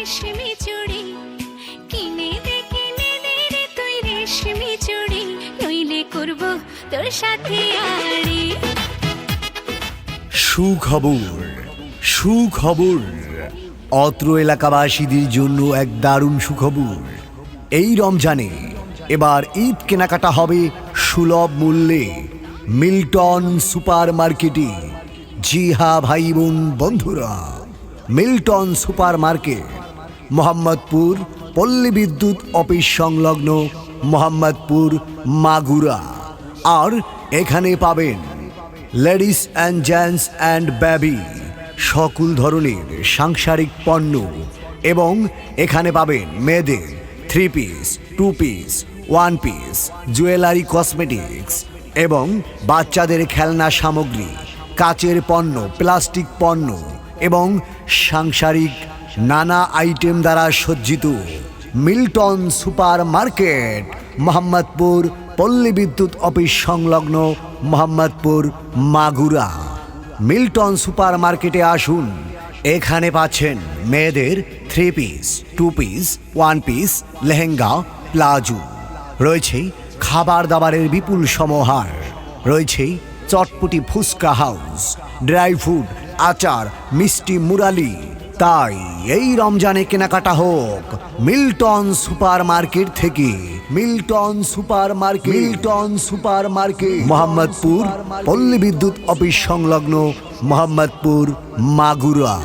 রেশমি চুড়ি কিনে দে রে তুই রেশমি চুড়ি, নইলে করব তোর সাথে আড়ি। সুখবর, সুখবর, অত্র এলাকাবাসীদের জন্য এক দারুণ সুখবর। এই রমজানে এবার ঈদ কেনাকাটা হবে সুলভ মূল্যে মিল্টন সুপার মার্কেটে। জি হ্যাঁ ভাই বোন বন্ধুরা, মিল্টন সুপার মার্কেট মোহাম্মদপুর পল্লী বিদ্যুৎ অফিস সংলগ্ন মোহাম্মদপুর মাগুরা। আর এখানে পাবেন ladies and gents and baby সকল ধরনের সাংসারিক পণ্য, এবং এখানে পাবেন মেয়েদের 3 piece, 2 piece, 1 piece, jewellery, cosmetics এবং বাচ্চাদের খেলনা সামগ্রী, কাচের পণ্য, প্লাস্টিক পণ্য এবং সাংসারিক নানা আইটেম দ্বারা সজ্জিত মিল্টন সুপার মার্কেট মোহাম্মদপুর পল্লী বিদ্যুৎ অফিস সংলগ্ন মোহাম্মদপুর মাগুরা। মিল্টন সুপার মার্কেটে আসুন। এখানে পাচ্ছেন মেয়েদের 3 piece, 2 piece, 1 piece, lehenga, palazzo. রয়েছে খাবার দাবারের বিপুল সমাহার, রয়েছে চটপটি ফুচকা হাউস, ড্রাই ফ্রুট, আচার, মিষ্টি, মুরালি। তাই এই রমজানে কেনাকাটা হোক মিল্টন সুপার মার্কেট থেকে। Milton super market, Milton super market Mohammadpur পল্লী বিদ্যুৎ অফিস সংলগ্ন মোহাম্মদপুর মাগুরা।